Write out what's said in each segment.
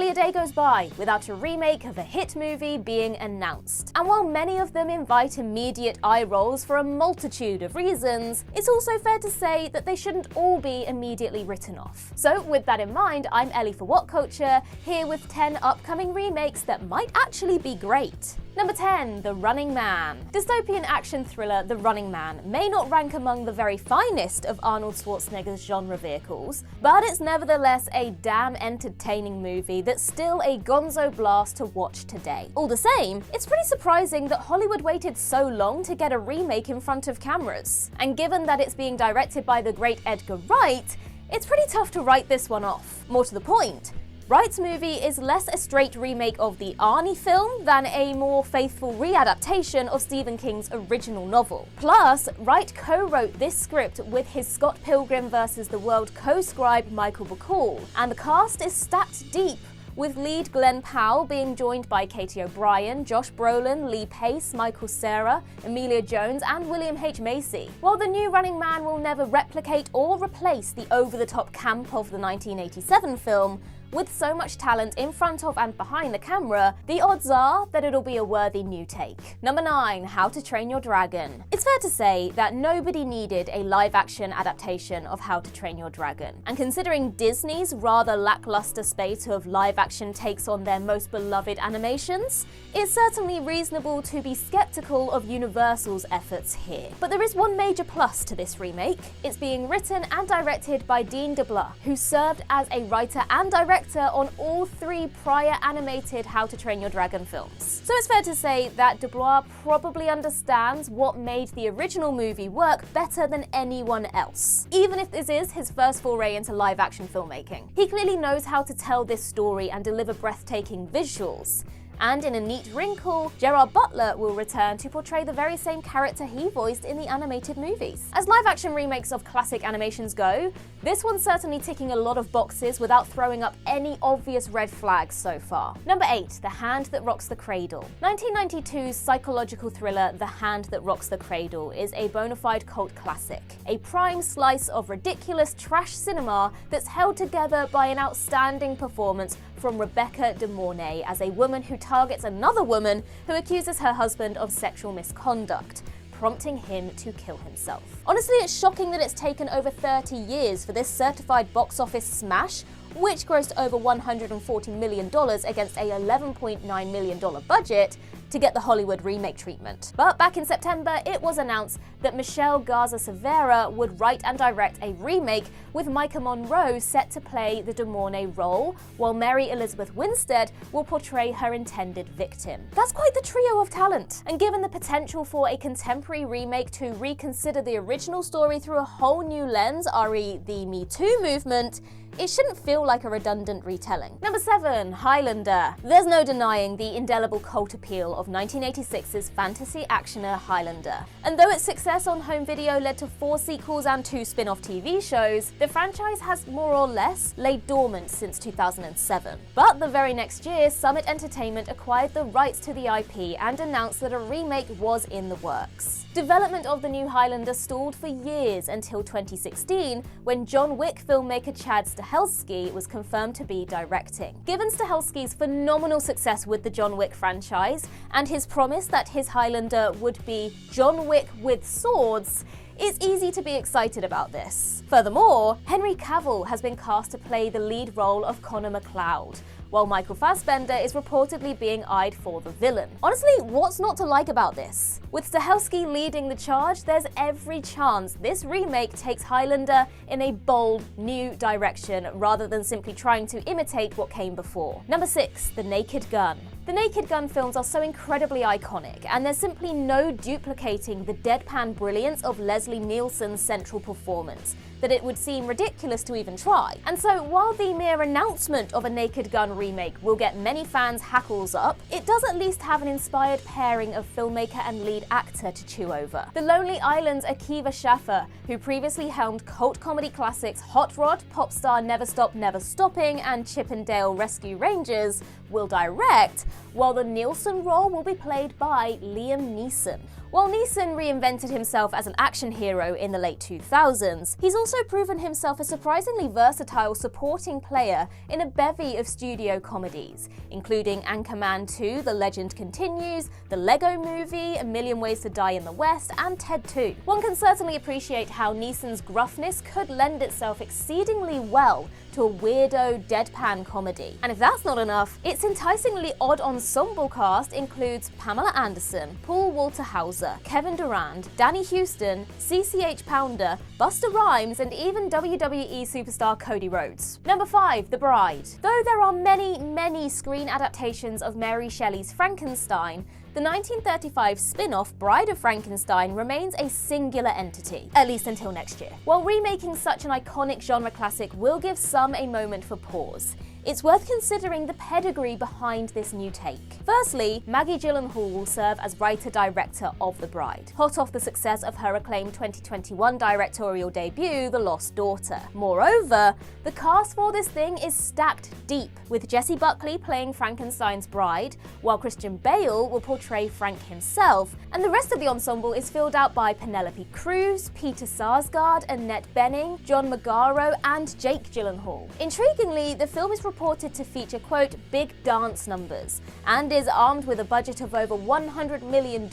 Hardly a day goes by without a remake of a hit movie being announced. And while many of them invite immediate eye rolls for a multitude of reasons, it's also fair to say that they shouldn't all be immediately written off. So with that in mind, I'm Ellie for What Culture, here with 10 upcoming remakes that might actually be great. Number 10, The Running Man. Dystopian action thriller The Running Man may not rank among the very finest of Arnold Schwarzenegger's genre vehicles, but it's nevertheless a damn entertaining movie that's still a gonzo blast to watch today. All the same, it's pretty surprising that Hollywood waited so long to get a remake in front of cameras. And given that it's being directed by the great Edgar Wright, it's pretty tough to write this one off. More to the point, Wright's movie is less a straight remake of the Arnie film than a more faithful readaptation of Stephen King's original novel. Plus, Wright co-wrote this script with his Scott Pilgrim vs. the World co-scribe Michael Bacall, and the cast is stacked deep, with lead Glenn Powell being joined by Katie O'Brien, Josh Brolin, Lee Pace, Michael Cera, Emilia Jones, and William H. Macy. While the new Running Man will never replicate or replace the over-the-top camp of the 1987 film, with so much talent in front of and behind the camera, the odds are that it'll be a worthy new take. Number 9, How to Train Your Dragon. It's fair to say that nobody needed a live-action adaptation of How to Train Your Dragon. And considering Disney's rather lackluster spate of live-action takes on their most beloved animations, it's certainly reasonable to be skeptical of Universal's efforts here. But there is one major plus to this remake. It's being written and directed by Dean DeBlois, who served as a writer and director on all 3 prior animated How to Train Your Dragon films. So it's fair to say that DeBlois probably understands what made the original movie work better than anyone else, even if this is his first foray into live-action filmmaking. He clearly knows how to tell this story and deliver breathtaking visuals. And in a neat wrinkle, Gerard Butler will return to portray the very same character he voiced in the animated movies. As live-action remakes of classic animations go, this one's certainly ticking a lot of boxes without throwing up any obvious red flags so far. Number 8, The Hand That Rocks the Cradle. 1992's psychological thriller The Hand That Rocks the Cradle is a bona fide cult classic, a prime slice of ridiculous trash cinema that's held together by an outstanding performance from Rebecca De Mornay as a woman who targets another woman who accuses her husband of sexual misconduct, prompting him to kill himself. Honestly, it's shocking that it's taken over 30 years for this certified box office smash, which grossed over $140 million against a $11.9 million budget, to get the Hollywood remake treatment. But back in September, it was announced that Michelle Garza-Severa would write and direct a remake with Micah Monroe set to play the De Mornay role, while Mary Elizabeth Winstead will portray her intended victim. That's quite the trio of talent, and given the potential for a contemporary remake to reconsider the original story through a whole new lens, re the Me Too movement, it shouldn't feel like a redundant retelling. Number 7, Highlander. There's no denying the indelible cult appeal of 1986's fantasy actioner Highlander. And though its success on home video led to 4 sequels and 2 spin-off TV shows, the franchise has more or less laid dormant since 2007. But the very next year, Summit Entertainment acquired the rights to the IP and announced that a remake was in the works. Development of the new Highlander stalled for years until 2016, when John Wick filmmaker Chad Stahelski was confirmed to be directing. Given Stahelski's phenomenal success with the John Wick franchise, and his promise that his Highlander would be John Wick with swords, it's easy to be excited about this. Furthermore, Henry Cavill has been cast to play the lead role of Connor McLeod, while Michael Fassbender is reportedly being eyed for the villain. Honestly, what's not to like about this? With Stahelski leading the charge, there's every chance this remake takes Highlander in a bold, new direction rather than simply trying to imitate what came before. Number 6, The Naked Gun. The Naked Gun films are so incredibly iconic, and there's simply no duplicating the deadpan brilliance of Leslie Nielsen's central performance that it would seem ridiculous to even try. And so while the mere announcement of a Naked Gun remake will get many fans' hackles up, it does at least have an inspired pairing of filmmaker and lead actor to chew over. The Lonely Island's Akiva Schaffer, who previously helmed cult comedy classics Hot Rod, Popstar Never Stop Never Stopping, and Chip and Dale Rescue Rangers, will direct, while the Nielsen role will be played by Liam Neeson, While Neeson reinvented himself as an action hero in the late 2000s, he's also proven himself a surprisingly versatile supporting player in a bevy of studio comedies, including Anchorman 2: The Legend Continues, The Lego Movie, A Million Ways to Die in the West, and Ted 2. One can certainly appreciate how Neeson's gruffness could lend itself exceedingly well to a weirdo, deadpan comedy. And if that's not enough, its enticingly odd ensemble cast includes Pamela Anderson, Paul Walter Hauser, Kevin Durand, Danny Houston, CCH Pounder, Busta Rhymes, and even WWE superstar Cody Rhodes. Number 5, The Bride. Though there are many screen adaptations of Mary Shelley's Frankenstein, the 1935 spin-off Bride of Frankenstein remains a singular entity, at least until next year. While remaking such an iconic genre classic will give some a moment for pause, it's worth considering the pedigree behind this new take. Firstly, Maggie Gyllenhaal will serve as writer-director of The Bride, hot off the success of her acclaimed 2021 directorial debut, The Lost Daughter. Moreover, the cast for this thing is stacked deep, with Jessie Buckley playing Frankenstein's bride, while Christian Bale will portray Frank himself, and the rest of the ensemble is filled out by Penelope Cruz, Peter Sarsgaard, Annette Bening, John Magaro, and Jake Gyllenhaal. Intriguingly, the film is reported to feature, quote, big dance numbers, and is armed with a budget of over $100 million,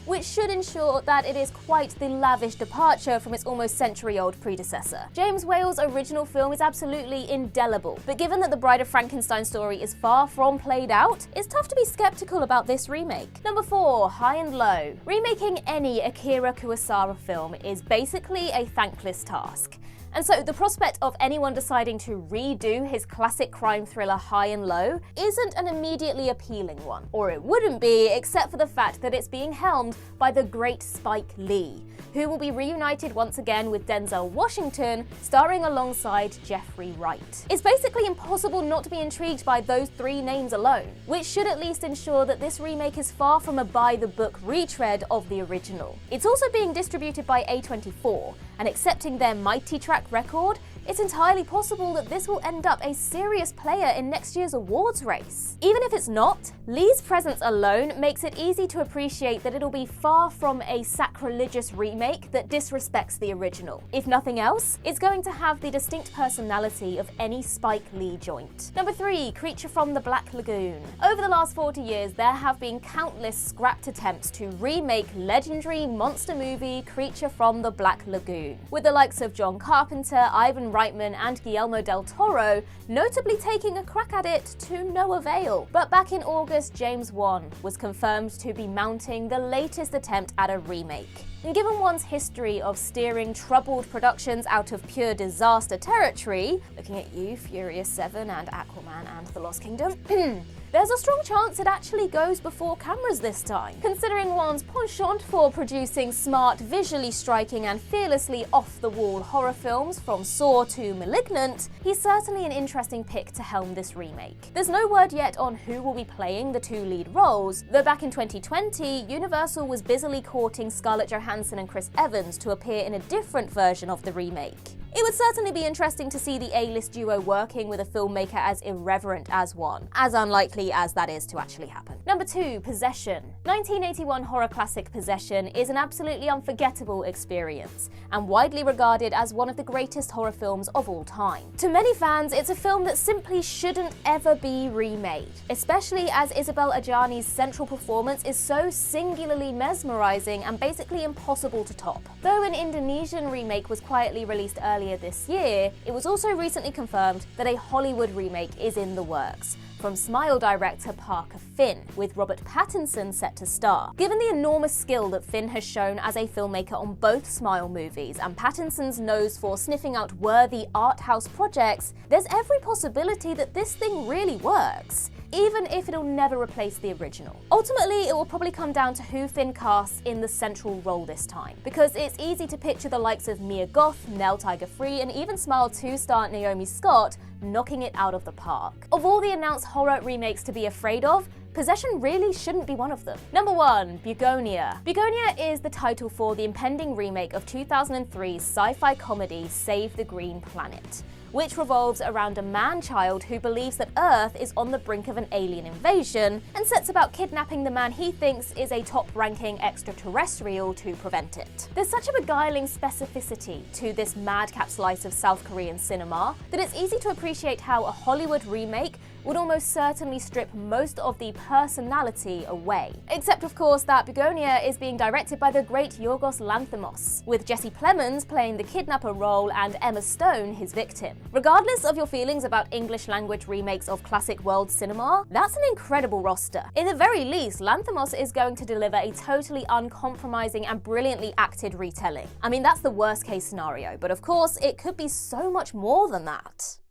which should ensure that it is quite the lavish departure from its almost century-old predecessor. James Whale's original film is absolutely indelible, but given that the Bride of Frankenstein story is far from played out, it's tough to be skeptical about this remake. Number 4, High and Low. Remaking any Akira Kurosawa film is basically a thankless task. And so the prospect of anyone deciding to redo his classic crime thriller High and Low isn't an immediately appealing one. Or it wouldn't be, except for the fact that it's being helmed by the great Spike Lee, who will be reunited once again with Denzel Washington, starring alongside Jeffrey Wright. It's basically impossible not to be intrigued by those three names alone, which should at least ensure that this remake is far from a by-the-book retread of the original. It's also being distributed by A24, and accepting their mighty track record, it's entirely possible that this will end up a serious player in next year's awards race. Even if it's not, Lee's presence alone makes it easy to appreciate that it'll be far from a sacrilegious remake that disrespects the original. If nothing else, it's going to have the distinct personality of any Spike Lee joint. Number 3, Creature from the Black Lagoon. Over the last 40 years, there have been countless scrapped attempts to remake legendary monster movie Creature from the Black Lagoon, with the likes of John Carpenter, Ivan Reitman, and Guillermo del Toro notably taking a crack at it to no avail. But back in August, James Wan was confirmed to be mounting the latest attempt at a remake. And given one's history of steering troubled productions out of pure disaster territory, looking at you, Furious 7 and Aquaman and The Lost Kingdom, there's a strong chance it actually goes before cameras this time. Considering one's penchant for producing smart, visually striking and fearlessly off-the-wall horror films from Saw to Malignant, he's certainly an interesting pick to helm this remake. There's no word yet on who will be playing the two lead roles, though back in 2020, Universal was busily courting Scarlett Johansson and Chris Evans to appear in a different version of the remake. It would certainly be interesting to see the A-list duo working with a filmmaker as irreverent as one, as unlikely as that is to actually happen. Number 2, Possession. 1981 horror classic Possession is an absolutely unforgettable experience, and widely regarded as one of the greatest horror films of all time. To many fans, it's a film that simply shouldn't ever be remade, especially as Isabel Adjani's central performance is so singularly mesmerizing and basically impossible to top. Though an Indonesian remake was quietly released earlier this year, it was also recently confirmed that a Hollywood remake is in the works, from Smile director Parker Finn, with Robert Pattinson set to star. Given the enormous skill that Finn has shown as a filmmaker on both Smile movies, and Pattinson's nose for sniffing out worthy art house projects, there's every possibility that this thing really works, even if it'll never replace the original. Ultimately, it will probably come down to who Finn casts in the central role this time, because it's easy to picture the likes of Mia Goth, Nell Tiger-Free, and even Smile 2 star Naomi Scott knocking it out of the park. Of all the announced horror remakes to be afraid of, possession really shouldn't be one of them. Number 1. Bugonia. Bugonia is the title for the impending remake of 2003's sci-fi comedy Save the Green Planet, which revolves around a man-child who believes that Earth is on the brink of an alien invasion and sets about kidnapping the man he thinks is a top-ranking extraterrestrial to prevent it. There's such a beguiling specificity to this madcap slice of South Korean cinema that it's easy to appreciate how a Hollywood remake would almost certainly strip most of the personality away. Except, of course, that Begonia is being directed by the great Yorgos Lanthimos, with Jesse Plemons playing the kidnapper role and Emma Stone his victim. Regardless of your feelings about English language remakes of classic world cinema, that's an incredible roster. In the very least, Lanthimos is going to deliver a totally uncompromising and brilliantly acted retelling. I mean, that's the worst case scenario, but of course, it could be so much more than that.